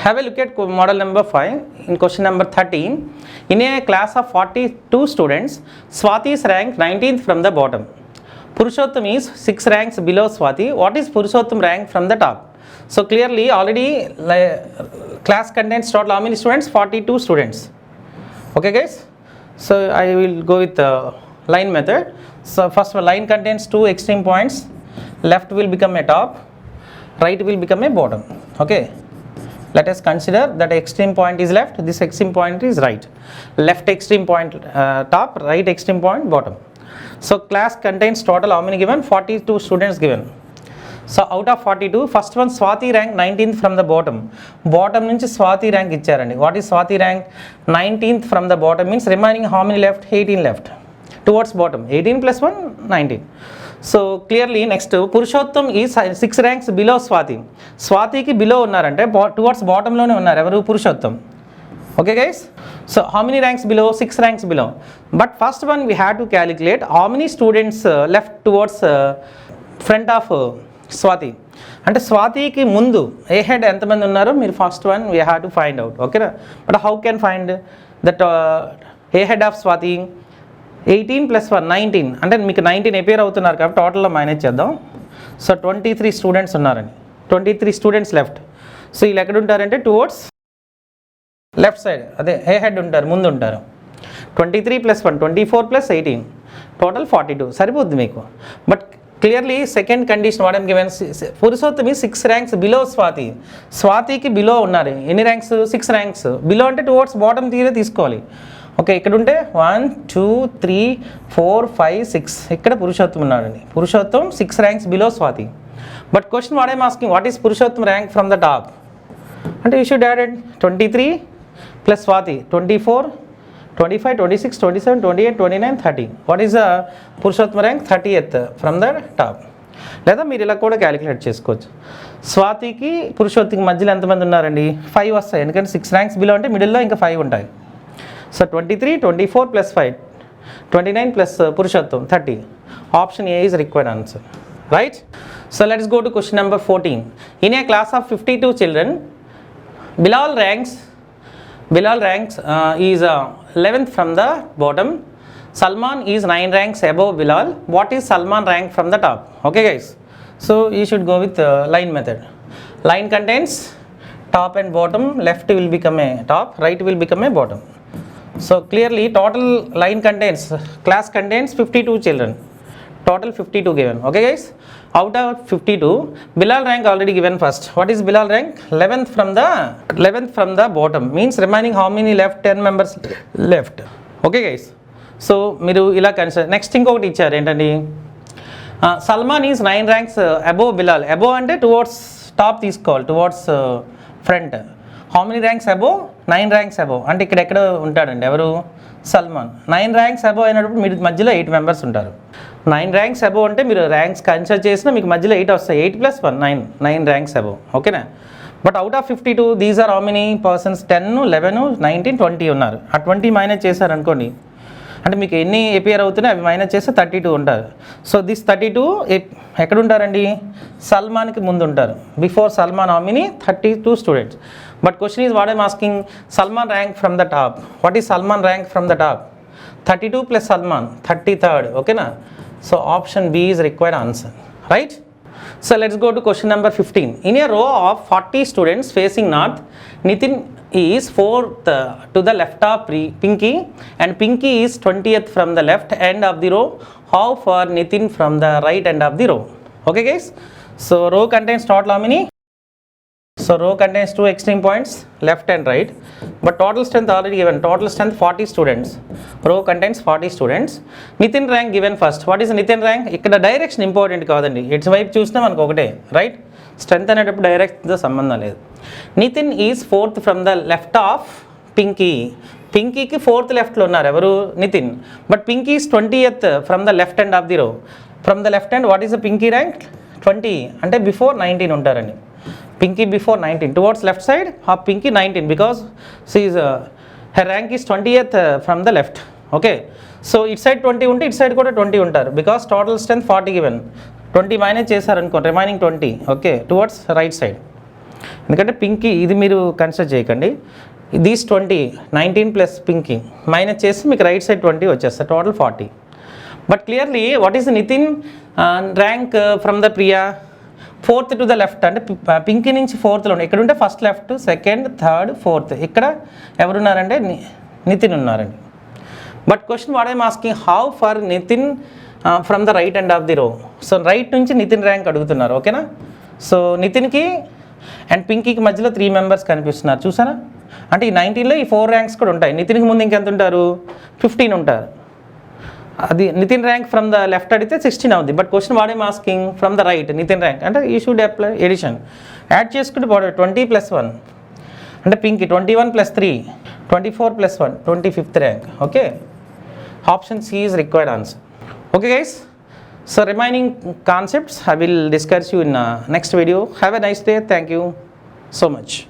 Have a look at model number 5 in question number 13. In a class of 42 students, Swati is ranked 19th from the bottom. Purushottam is 6 ranks below Swati. What is Purushottam rank from the top? So clearly already class contains total how many students? 42 students. Okay guys? So I will go with the line method. So first line contains 2 extreme points. Left will become a top, right will become a bottom. Okay. Let us consider that extreme point is left, this extreme point is right. Left extreme point top, right extreme point bottom. So class contains total how many given? 42 students given. So out of 42, first one Swati rank 19th from the bottom. Bottom nunchi Swati rank iccharandi. What is Swati rank? 19th from the bottom means remaining how many left? 18 left. Towards bottom. 18 plus 1, 19. So clearly next Purushottam is 6 ranks below Swati. Swati ki below unnarante towards bottom lone unnaru evaru Purushottam. Okay guys? So how many ranks below? 6 ranks below. But first one we have to calculate how many students left towards front of Swati. అంటే స్వాతికి ముందు ఏ head ఎంతమంది ఉన్నారో మీరు first one we have to find out. ఓకేనా? But how can find that ఏ head of Swathi? 18 plus 1 19. అంటే మీకు 19 appear అవుతున్నారు కాబట్టి టోటల్లో మైనస్ చేద్దాం. సో 23 స్టూడెంట్స్ ఉన్నారని, 23 స్టూడెంట్స్ లెఫ్ట్. సో వీళ్ళు ఎక్కడ ఉంటారంటే టువర్డ్స్ లెఫ్ట్ సైడ్, అదే ఏ హెడ్ ఉంటారు, ముందు ఉంటారు. 23 ప్లస్ 1 24 ప్లస్ 18 టోటల్ 42 సరిపోద్ది మీకు. But clearly second condition what I'm given, పురుషోత్తమి 6 ర్యాంక్స్ బిలో స్వాతి. స్వాతికి బిలో ఉన్నారు ఎన్ని ర్యాంక్స్? 6 ర్యాంక్స్ బిలో అంటే టువర్డ్స్ బాటమ్ తీసుకోవాలి. ఓకే, ఇక్కడ ఉంటే 1 2 3 4 5 6 ఇక్కడ పురుషోత్తం ఉన్నాడండి. Purushottam 6 ranks below Swathi. But question what I'm asking, what is Purushottam rank from the top? అంటే you should add 23 plus Swathi 24 25 26 27 28 29 30. What is the Purushottam rank? 30th from the top. లేదా మీరు ఇలా కూడా క్యాలిక్యులేట్ చేసుకోవచ్చు. స్వాతికి పురుషోత్తికి మధ్యలో ఎంతమంది ఉన్నారండి? 5 వస్తాయి, ఎందుకంటే 6 ర్యాంక్స్ బిలో అంటే మిడిల్లో ఇంకా 5 ఉంటాయి. So 23 24 plus 5 29 plus Purushottam 30. Option A is required answer. Right? So let's go to question number 14. In a class of 52 children, Bilal ranks is 11th from the bottom. Salman is 9 ranks above Bilal. What is Salman rank from the top? Okay guys, so you should go with line method. Line contains top and bottom. Left will become a top, right will become a bottom. So clearly total line contains, class contains 52 children. Total 52 given. Okay guys, out of 52 Bilal rank already given first. What is Bilal rank? 11th from the bottom means remaining how many left? 10 members left. Okay guys, so మీరు ఇలా consider. Next ఇంకొకటి ఇచ్చారు ఏంటండి, Salman is 9 ranks above Bilal. Above అంటే towards top తీసుకోవాలి, towards front. How many ranks above? 9 ranks above. అంటే ఇక్కడ ఎక్కడ ఉంటాడండి ఎవరు? సల్మాన్. 9 ranks అబోవ్ అయినప్పుడు మీరు మధ్యలో 8 members ఉంటారు. 9 ranks అబోవ్ అంటే మీరు ర్యాంక్స్ కన్సిడర్ చేసినా మీకు మధ్యలో 8 వస్తాయి. 8 ప్లస్ 1 9 ranks అబోవ్. ఓకేనా? But out of 52 these are how many persons? 10 11 19 20 ఉన్నారు. ఆ 20 మైనస్ చేశారు అనుకోండి, అంటే మీకు ఎన్ని అపియర్ అవుతున్నాయి అవి మైనస్ చేస్తే 32 ఉంటారు. సో దిస్ 32 ఎక్కడ ఉంటారండి? సల్మాన్కి ముందు ఉంటారు. Before Salman how many? 32 students. But question is what I'm asking, Salman rank from the top. What is Salman rank from the top? 32 plus Salman 33rd. ఓకేనా? So option B is required answer. Right? So let's go to question number 15. In a row of 40 students facing north, Nitin is 4th to the left of Pinky and Pinky is 20th from the left end of the row. How far Nitin from the right end of the row? Okay guys, so row contains total how many? So row contains 2 extreme points, left and right, but total strength already given. Total strength 40 students. Row contains 40 students. Nitin rank given first. What is Nitin rank? ఇక్కడ direction important కాదండి, it's వైపు చూసినా మనకు ఒకటే. Right? Strength అనేటప్పుడు డైరెక్ట్తో సంబంధం లేదు. Nitin is 4th from the left of Pinky. పింకీకి 4th లెఫ్ట్లో ఉన్నారు ఎవరు? Nitin. But Pinky is 20th from the left end of the row. From the left end what is the Pinky rank? 20 అంటే బిఫోర్ 19 ఉంటారండి. Pinky before 19. Towards left side of Pinky 19 because she her rank is 20th from the left. Okay, so it side 20 ఉంటే it side కూడా 20 ఉంటారు because total strength 40 given. 20 minus చేశారనుకోండి remaining 20. Okay, towards right side. ఎందుకంటే పింకీ ఇది మీరు consider చేయకండి. These 20, 19 plus Pinky minus చేసి మీకు రైట్ సైడ్ 20 వచ్చేస్తుంది, total 40. But clearly what is Nitin rank from the Priya? 4th to the left, అంటే పింకీ నుంచి 4thలో ఉన్నాయి. ఇక్కడ ఉంటే first left, second, third, 4th. ఇక్కడ ఎవరున్నారంటే నితిన్ ఉన్నారండి. But question what I'm asking, how far Nitin from the right end of the row. So right నుంచి Nitin rank అడుగుతున్నారు, ఓకేనా? సో నితిన్కి అండ్ పింకీకి మధ్యలో 3 మెంబర్స్ కనిపిస్తున్నారు, చూసారా? అంటే ఈ 19లో ఈ 4 ర్యాంక్స్ కూడా ఉంటాయి. నితిన్కి ముందు ఇంకెంత ఉంటారు? 15 ఉంటారు. అది Nitin rank from the left అడిగితే 16 అవుద్ది. But question what I'm asking from the right Nitin rank, అంటే you should apply addition. Add చేసుకుంటే 20 + 1 అంటే Pinky 21 + 3 24 + 1 25th rank. Okay, option C is required answer. Okay guys, so remaining concepts I will discuss you in next video. Have a nice day. Thank you so much.